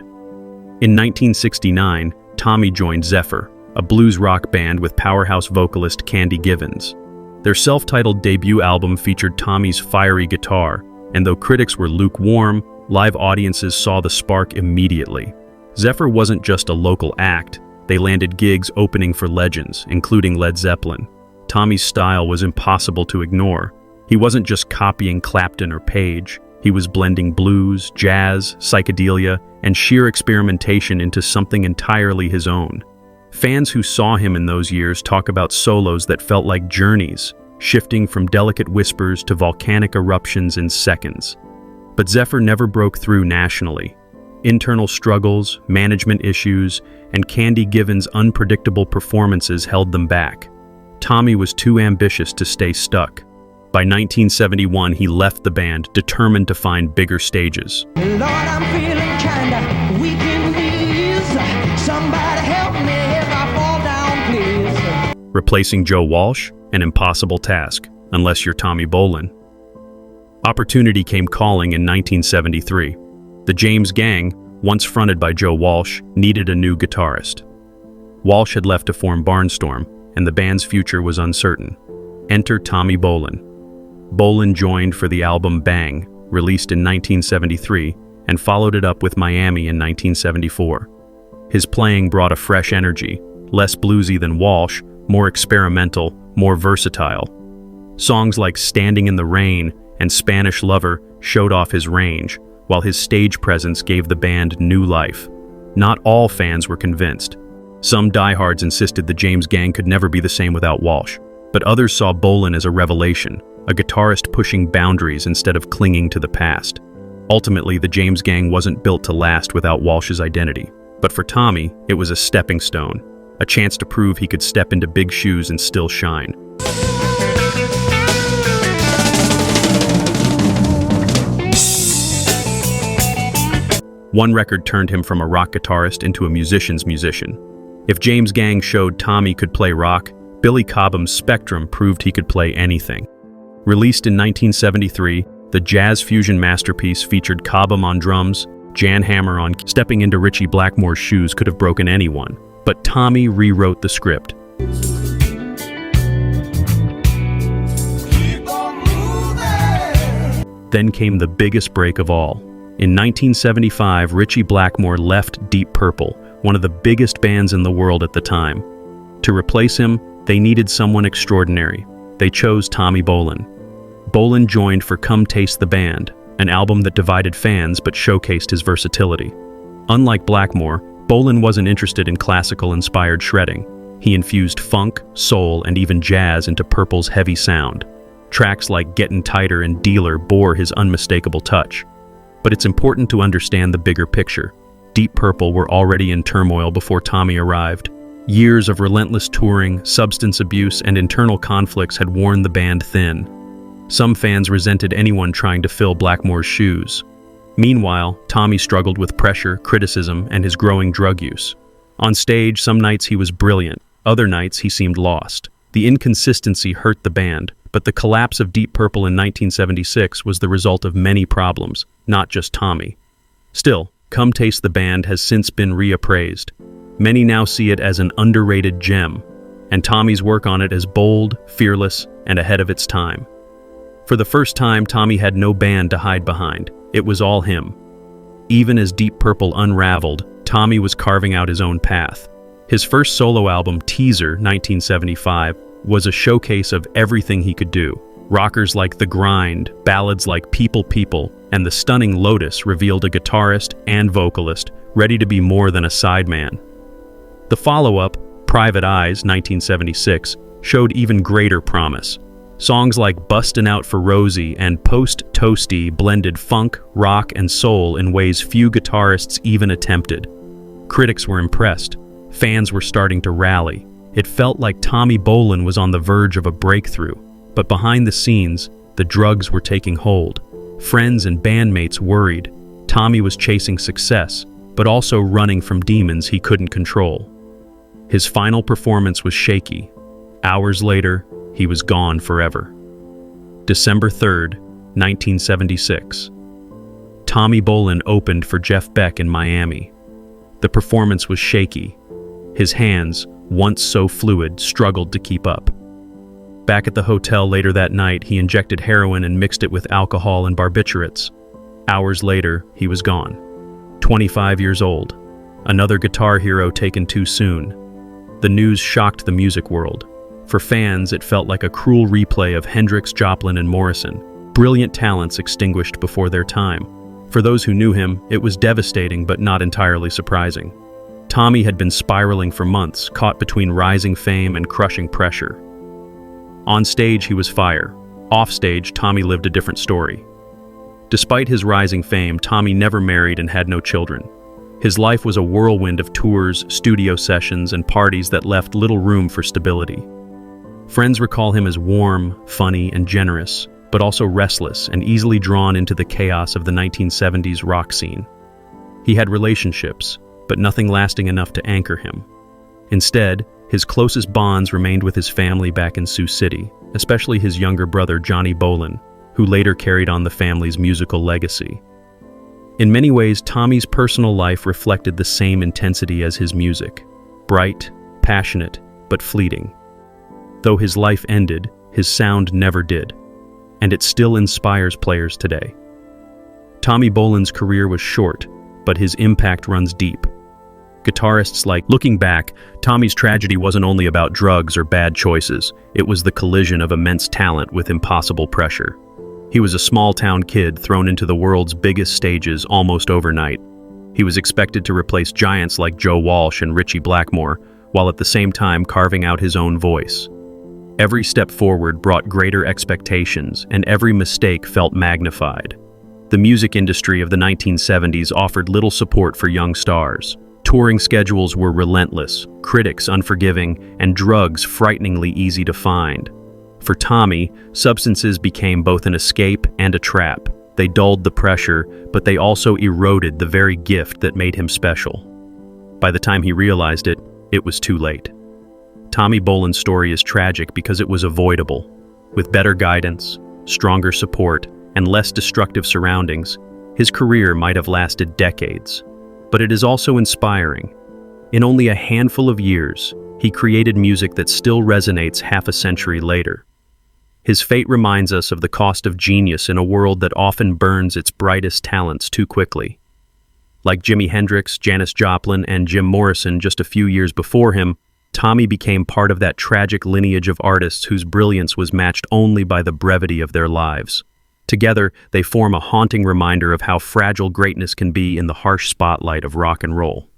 In 1969, Tommy joined Zephyr, a blues rock band with powerhouse vocalist Candy Givens. Their self-titled debut album featured Tommy's fiery guitar, and though critics were lukewarm, live audiences saw the spark immediately. Zephyr wasn't just a local act, they landed gigs opening for legends, including Led Zeppelin. Tommy's style was impossible to ignore. He wasn't just copying Clapton or Page, he was blending blues, jazz, psychedelia, and sheer experimentation into something entirely his own. Fans who saw him in those years talk about solos that felt like journeys, shifting from delicate whispers to volcanic eruptions in seconds. But Zephyr never broke through nationally. Internal struggles, management issues, and Candy Givens' unpredictable performances held them back. Tommy was too ambitious to stay stuck. By 1971, he left the band, determined to find bigger stages. Lord, I'm feeling kinda weak in the knees. Somebody help me if I fall down, please. Replacing Joe Walsh, an impossible task, unless you're Tommy Bolin. Opportunity came calling in 1973. The James Gang, once fronted by Joe Walsh, needed a new guitarist. Walsh had left to form Barnstorm, and the band's future was uncertain. Enter Tommy Bolin. Bolin joined for the album Bang, released in 1973, and followed it up with Miami in 1974. His playing brought a fresh energy, less bluesy than Walsh, more experimental, more versatile. Songs like Standing in the Rain and Spanish Lover showed off his range, while his stage presence gave the band new life. Not all fans were convinced. Some diehards insisted the James Gang could never be the same without Walsh, but others saw Bolin as a revelation, a guitarist pushing boundaries instead of clinging to the past. Ultimately, the James Gang wasn't built to last without Walsh's identity, but for Tommy, it was a stepping stone, a chance to prove he could step into big shoes and still shine. One record turned him from a rock guitarist into a musician's musician. If James Gang showed Tommy could play rock, Billy Cobham's Spectrum proved he could play anything. Released in 1973, the jazz fusion masterpiece featured Cobham on drums, Jan Hammer on. Stepping into Ritchie Blackmore's shoes could have broken anyone, but Tommy rewrote the script. Then came the biggest break of all. In 1975, Ritchie Blackmore left Deep Purple, one of the biggest bands in the world at the time. To replace him, they needed someone extraordinary. They chose Tommy Bolin. Bolin joined for Come Taste the Band, an album that divided fans but showcased his versatility. Unlike Blackmore, Bolin wasn't interested in classical-inspired shredding. He infused funk, soul, and even jazz into Purple's heavy sound. Tracks like Gettin' Tighter and Dealer bore his unmistakable touch. But it's important to understand the bigger picture. Deep Purple were already in turmoil before Tommy arrived. Years of relentless touring, substance abuse, and internal conflicts had worn the band thin. Some fans resented anyone trying to fill Blackmore's shoes. Meanwhile, Tommy struggled with pressure, criticism, and his growing drug use. On stage, some nights he was brilliant, other nights he seemed lost. The inconsistency hurt the band, but the collapse of Deep Purple in 1976 was the result of many problems, not just Tommy. Still, Come Taste the Band has since been reappraised. Many now see it as an underrated gem, and Tommy's work on it as bold, fearless, and ahead of its time. For the first time, Tommy had no band to hide behind. It was all him. Even as Deep Purple unraveled, Tommy was carving out his own path. His first solo album, Teaser, 1975, was a showcase of everything he could do. Rockers like The Grind, ballads like People People, and The Stunning Lotus revealed a guitarist and vocalist ready to be more than a sideman. The follow-up, Private Eyes, 1976, showed even greater promise. Songs like Bustin' Out for Rosie and Post Toasty blended funk, rock, and soul in ways few guitarists even attempted. Critics were impressed. Fans were starting to rally. It felt like Tommy Bolin was on the verge of a breakthrough. But behind the scenes, the drugs were taking hold. Friends and bandmates worried. Tommy was chasing success, but also running from demons he couldn't control. His final performance was shaky. Hours later, he was gone forever. December 3rd, 1976. Tommy Bolin opened for Jeff Beck in Miami. The performance was shaky. His hands, once so fluid, struggled to keep up. Back at the hotel later that night, he injected heroin and mixed it with alcohol and barbiturates. Hours later, he was gone. 25 years old. Another guitar hero taken too soon. The news shocked the music world. For fans, it felt like a cruel replay of Hendrix, Joplin, and Morrison, brilliant talents extinguished before their time. For those who knew him, it was devastating but not entirely surprising. Tommy had been spiraling for months, caught between rising fame and crushing pressure. On stage, he was fire. Off stage, Tommy lived a different story. Despite his rising fame, Tommy never married and had no children. His life was a whirlwind of tours, studio sessions, and parties that left little room for stability. Friends recall him as warm, funny, and generous, but also restless and easily drawn into the chaos of the 1970s rock scene. He had relationships, but nothing lasting enough to anchor him. Instead, his closest bonds remained with his family back in Sioux City, especially his younger brother Johnny Bolin, who later carried on the family's musical legacy. In many ways, Tommy's personal life reflected the same intensity as his music: bright, passionate, but fleeting. Though his life ended, his sound never did, and it still inspires players today. Tommy Bolin's career was short, but his impact runs deep. Guitarists looking back, Tommy's tragedy wasn't only about drugs or bad choices, it was the collision of immense talent with impossible pressure. He was a small-town kid thrown into the world's biggest stages almost overnight. He was expected to replace giants like Joe Walsh and Ritchie Blackmore, while at the same time carving out his own voice. Every step forward brought greater expectations, and every mistake felt magnified. The music industry of the 1970s offered little support for young stars. Touring schedules were relentless, critics unforgiving, and drugs frighteningly easy to find. For Tommy, substances became both an escape and a trap. They dulled the pressure, but they also eroded the very gift that made him special. By the time he realized it, it was too late. Tommy Bolin's story is tragic because it was avoidable. With better guidance, stronger support, and less destructive surroundings, his career might have lasted decades. But it is also inspiring. In only a handful of years, he created music that still resonates half a century later. His fate reminds us of the cost of genius in a world that often burns its brightest talents too quickly. Like Jimi Hendrix, Janis Joplin, and Jim Morrison just a few years before him, Tommy became part of that tragic lineage of artists whose brilliance was matched only by the brevity of their lives. Together, they form a haunting reminder of how fragile greatness can be in the harsh spotlight of rock and roll.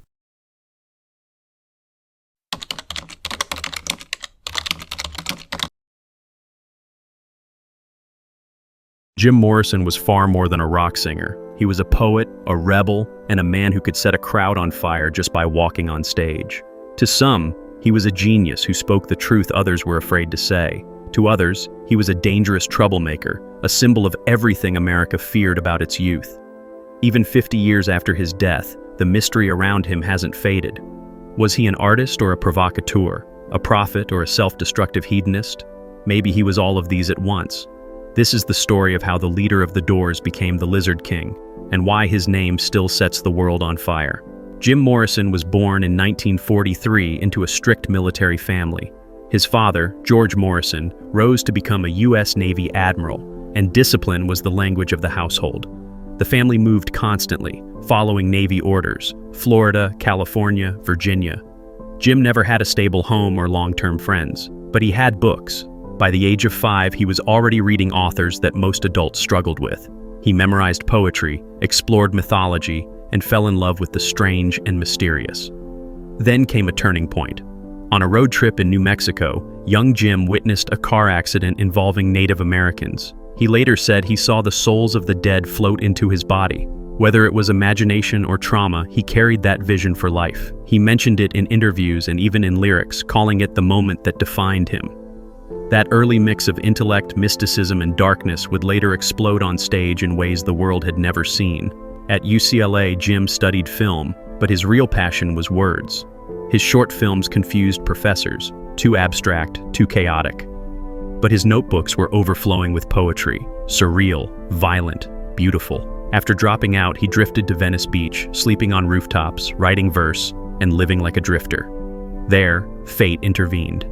Jim Morrison was far more than a rock singer. He was a poet, a rebel, and a man who could set a crowd on fire just by walking on stage. To some, he was a genius who spoke the truth others were afraid to say. To others, he was a dangerous troublemaker, a symbol of everything America feared about its youth. Even 50 years after his death, the mystery around him hasn't faded. Was he an artist or a provocateur, a prophet or a self-destructive hedonist? Maybe he was all of these at once. This is the story of how the leader of the Doors became the Lizard King, and why his name still sets the world on fire. Jim Morrison was born in 1943 into a strict military family. His father, George Morrison, rose to become a U.S. Navy admiral, and discipline was the language of the household. The family moved constantly, following Navy orders: Florida, California, Virginia. Jim never had a stable home or long-term friends, but he had books. By the age of 5, he was already reading authors that most adults struggled with. He memorized poetry, explored mythology, and fell in love with the strange and mysterious. Then came a turning point. On a road trip in New Mexico, young Jim witnessed a car accident involving Native Americans. He later said he saw the souls of the dead float into his body. Whether it was imagination or trauma, he carried that vision for life. He mentioned it in interviews and even in lyrics, calling it the moment that defined him. That early mix of intellect, mysticism, and darkness would later explode on stage in ways the world had never seen. At UCLA, Jim studied film, but his real passion was words. His short films confused professors, too abstract, too chaotic. But his notebooks were overflowing with poetry, surreal, violent, beautiful. After dropping out, he drifted to Venice Beach, sleeping on rooftops, writing verse, and living like a drifter. There, fate intervened.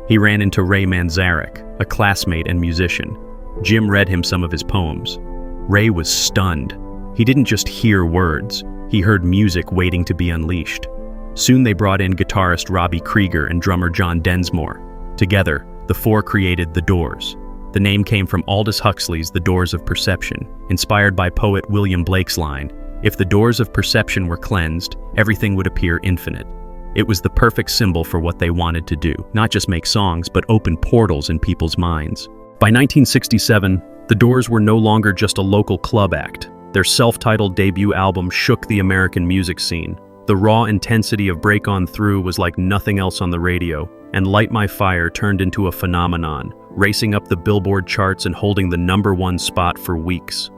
He ran into Ray Manzarek, a classmate and musician. Jim read him some of his poems. Ray was stunned. He didn't just hear words, he heard music waiting to be unleashed. Soon they brought in guitarist Robbie Krieger and drummer John Densmore. Together, the four created The Doors. The name came from Aldous Huxley's The Doors of Perception, inspired by poet William Blake's line, "If the doors of perception were cleansed, everything would appear infinite." It was the perfect symbol for what they wanted to do, not just make songs, but open portals in people's minds. By 1967, The Doors were no longer just a local club act. Their self-titled debut album shook the American music scene. The raw intensity of Break On Through was like nothing else on the radio, and Light My Fire turned into a phenomenon, racing up the Billboard charts and holding the #1 spot for weeks.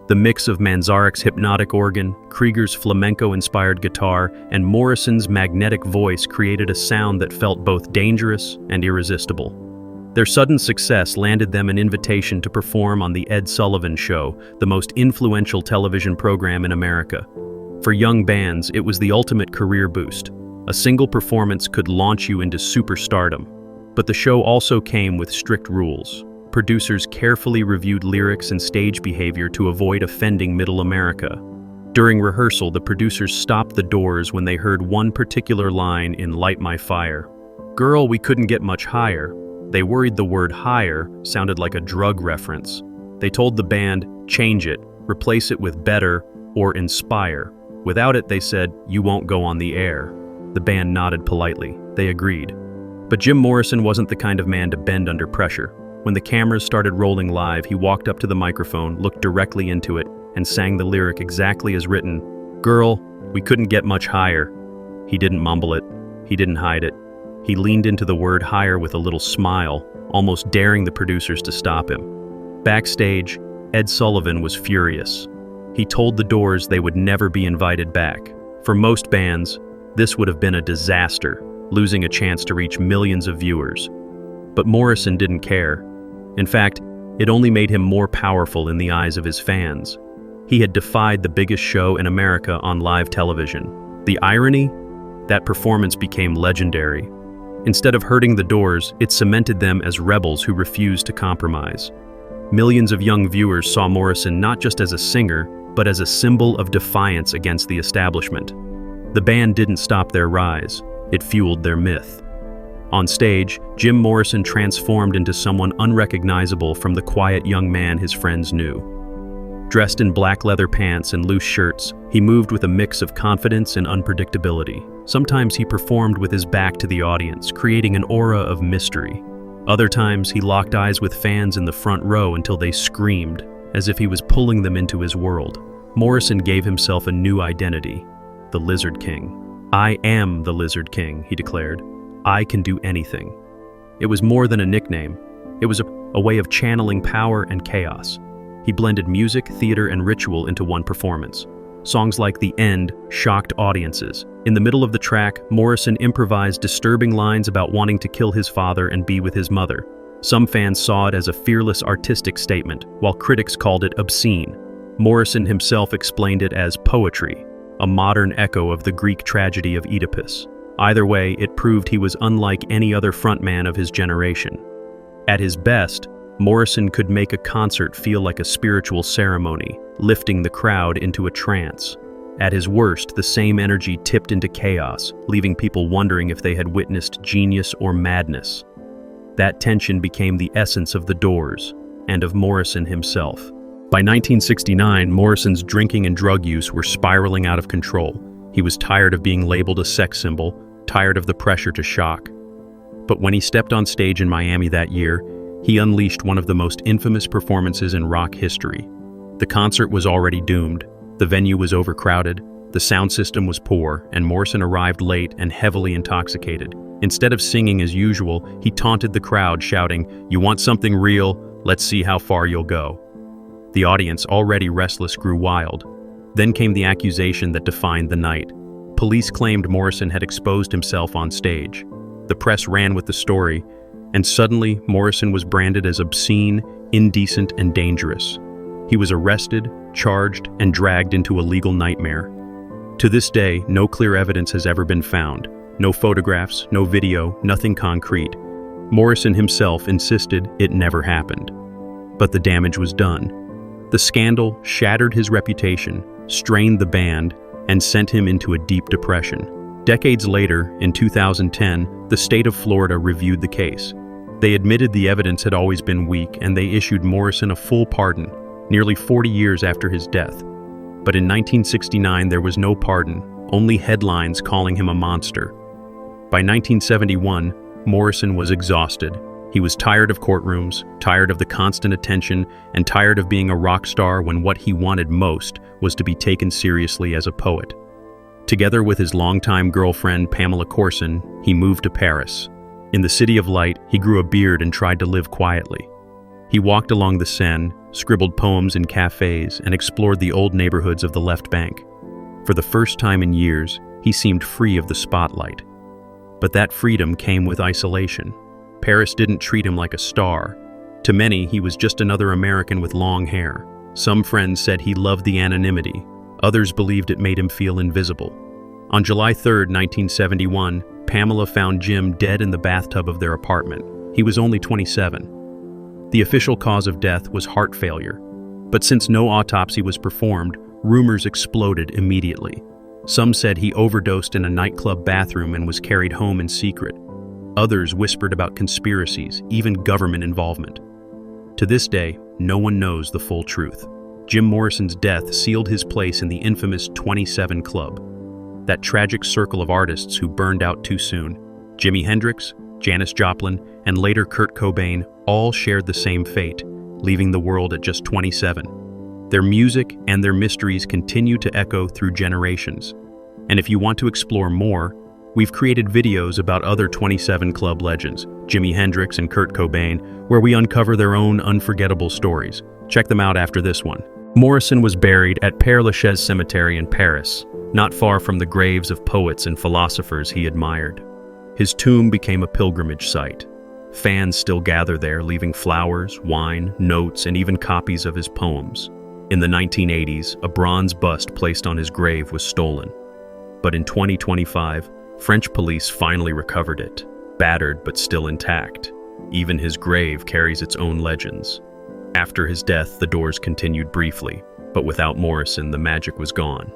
The mix of Manzarek's hypnotic organ, Krieger's flamenco-inspired guitar, and Morrison's magnetic voice created a sound that felt both dangerous and irresistible. Their sudden success landed them an invitation to perform on The Ed Sullivan Show, the most influential television program in America. For young bands, it was the ultimate career boost. A single performance could launch you into superstardom. But the show also came with strict rules. Producers carefully reviewed lyrics and stage behavior to avoid offending Middle America. During rehearsal, the producers stopped the Doors when they heard one particular line in Light My Fire. "Girl, we couldn't get much higher." They worried the word higher sounded like a drug reference. They told the band, change it, replace it with better or inspire. Without it, they said, you won't go on the air. The band nodded politely. They agreed. But Jim Morrison wasn't the kind of man to bend under pressure. When the cameras started rolling live, he walked up to the microphone, looked directly into it, and sang the lyric exactly as written. "Girl, we couldn't get much higher." He didn't mumble it. He didn't hide it. He leaned into the word higher with a little smile, almost daring the producers to stop him. Backstage, Ed Sullivan was furious. He told the Doors they would never be invited back. For most bands, this would have been a disaster, losing a chance to reach millions of viewers. But Morrison didn't care. In fact, it only made him more powerful in the eyes of his fans. He had defied the biggest show in America on live television. The irony? That performance became legendary. Instead of hurting the Doors, it cemented them as rebels who refused to compromise. Millions of young viewers saw Morrison not just as a singer, but as a symbol of defiance against the establishment. The band didn't stop their rise. It fueled their myth. On stage, Jim Morrison transformed into someone unrecognizable from the quiet young man his friends knew. Dressed in black leather pants and loose shirts, he moved with a mix of confidence and unpredictability. Sometimes he performed with his back to the audience, creating an aura of mystery. Other times, he locked eyes with fans in the front row until they screamed, as if he was pulling them into his world. Morrison gave himself a new identity, the Lizard King. "I am the Lizard King," he declared. "I can do anything." It was more than a nickname. It was a way of channeling power and chaos. He blended music, theater, and ritual into one performance. Songs like The End shocked audiences. In the middle of the track, Morrison improvised disturbing lines about wanting to kill his father and be with his mother. Some fans saw it as a fearless artistic statement, while critics called it obscene. Morrison himself explained it as poetry, a modern echo of the Greek tragedy of Oedipus. Either way, it proved he was unlike any other frontman of his generation. At his best, Morrison could make a concert feel like a spiritual ceremony, lifting the crowd into a trance. At his worst, the same energy tipped into chaos, leaving people wondering if they had witnessed genius or madness. That tension became the essence of the Doors, and of Morrison himself. By 1969, Morrison's drinking and drug use were spiraling out of control. He was tired of being labeled a sex symbol, tired of the pressure to shock. But when he stepped on stage in Miami that year, he unleashed one of the most infamous performances in rock history. The concert was already doomed. The venue was overcrowded, the sound system was poor, and Morrison arrived late and heavily intoxicated. Instead of singing as usual, he taunted the crowd, shouting, "You want something real? Let's see how far you'll go." The audience, already restless, grew wild. Then came the accusation that defined the night. Police claimed Morrison had exposed himself on stage. The press ran with the story, and suddenly Morrison was branded as obscene, indecent, and dangerous. He was arrested, charged, and dragged into a legal nightmare. To this day, no clear evidence has ever been found. No photographs, no video, nothing concrete. Morrison himself insisted it never happened. But the damage was done. The scandal shattered his reputation, strained the band, and sent him into a deep depression. Decades later, in 2010, the state of Florida reviewed the case. They admitted the evidence had always been weak, and they issued Morrison a full pardon, nearly 40 years after his death. But in 1969, there was no pardon, only headlines calling him a monster. By 1971, Morrison was exhausted. He was tired of courtrooms, tired of the constant attention, and tired of being a rock star when what he wanted most was to be taken seriously as a poet. Together with his longtime girlfriend, Pamela Courson, he moved to Paris. In the City of Light, he grew a beard and tried to live quietly. He walked along the Seine, scribbled poems in cafes, and explored the old neighborhoods of the left bank. For the first time in years, he seemed free of the spotlight. But that freedom came with isolation. Paris didn't treat him like a star. To many, he was just another American with long hair. Some friends said he loved the anonymity. Others believed it made him feel invisible. On July 3, 1971, Pamela found Jim dead in the bathtub of their apartment. He was only 27. The official cause of death was heart failure. But since no autopsy was performed, rumors exploded immediately. Some said he overdosed in a nightclub bathroom and was carried home in secret. Others whispered about conspiracies, even government involvement. To this day, no one knows the full truth. Jim Morrison's death sealed his place in the infamous 27 Club, that tragic circle of artists who burned out too soon. Jimi Hendrix, Janis Joplin, and later Kurt Cobain all shared the same fate, leaving the world at just 27. Their music and their mysteries continue to echo through generations. And if you want to explore more, we've created videos about other 27 Club legends, Jimi Hendrix and Kurt Cobain, where we uncover their own unforgettable stories. Check them out after this one. Morrison was buried at Père Lachaise Cemetery in Paris, not far from the graves of poets and philosophers he admired. His tomb became a pilgrimage site. Fans still gather there, leaving flowers, wine, notes, and even copies of his poems. In the 1980s, a bronze bust placed on his grave was stolen. But in 2025, French police finally recovered it, battered but still intact. Even his grave carries its own legends. After his death, the Doors continued briefly, but without Morrison, the magic was gone.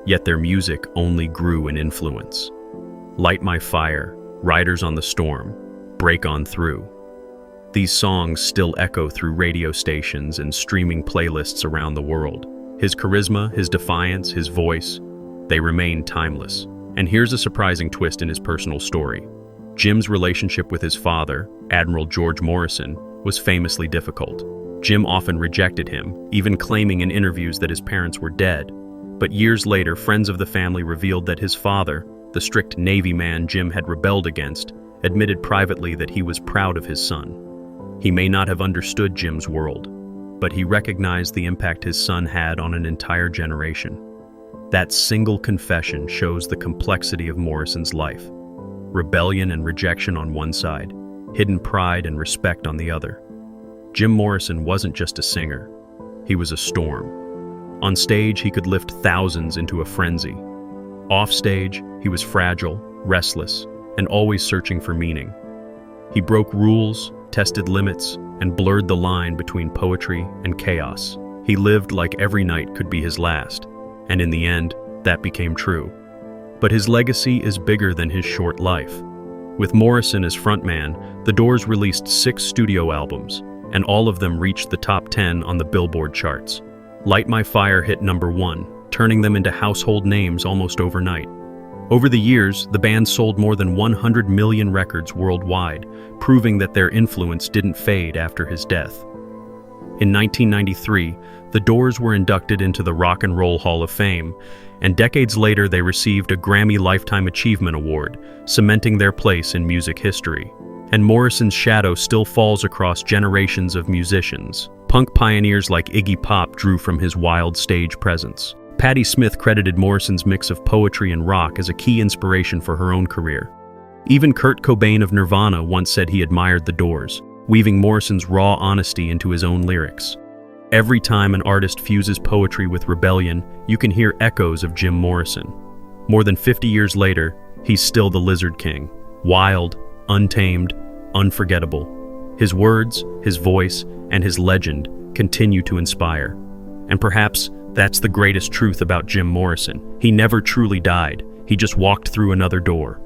Yet their music only grew in influence. Light My Fire, Riders on the Storm, Break On Through. These songs still echo through radio stations and streaming playlists around the world. His charisma, his defiance, his voice, they remain timeless. And here's a surprising twist in his personal story. Jim's relationship with his father, Admiral George Morrison, was famously difficult. Jim often rejected him, even claiming in interviews that his parents were dead. But years later, friends of the family revealed that his father, the strict Navy man Jim had rebelled against, admitted privately that he was proud of his son. He may not have understood Jim's world, but he recognized the impact his son had on an entire generation. That single confession shows the complexity of Morrison's life. Rebellion and rejection on one side, hidden pride and respect on the other. Jim Morrison wasn't just a singer, he was a storm. On stage, he could lift thousands into a frenzy. Off stage, he was fragile, restless, and always searching for meaning. He broke rules, tested limits, and blurred the line between poetry and chaos. He lived like every night could be his last, and in the end, that became true. But his legacy is bigger than his short life. With Morrison as frontman, the Doors released 6 studio albums, and all of them reached the top 10 on the Billboard charts. Light My Fire hit #1, turning them into household names almost overnight. Over the years, the band sold more than 100 million records worldwide, proving that their influence didn't fade after his death. In 1993, the Doors were inducted into the Rock and Roll Hall of Fame, and decades later they received a Grammy Lifetime Achievement Award, cementing their place in music history. And Morrison's shadow still falls across generations of musicians. Punk pioneers like Iggy Pop drew from his wild stage presence. Patti Smith credited Morrison's mix of poetry and rock as a key inspiration for her own career. Even Kurt Cobain of Nirvana once said he admired the Doors, weaving Morrison's raw honesty into his own lyrics. Every time an artist fuses poetry with rebellion, you can hear echoes of Jim Morrison. More than 50 years later, he's still the Lizard King, wild, untamed, unforgettable. His words, his voice, and his legend continue to inspire. And perhaps that's the greatest truth about Jim Morrison. He never truly died. He just walked through another door.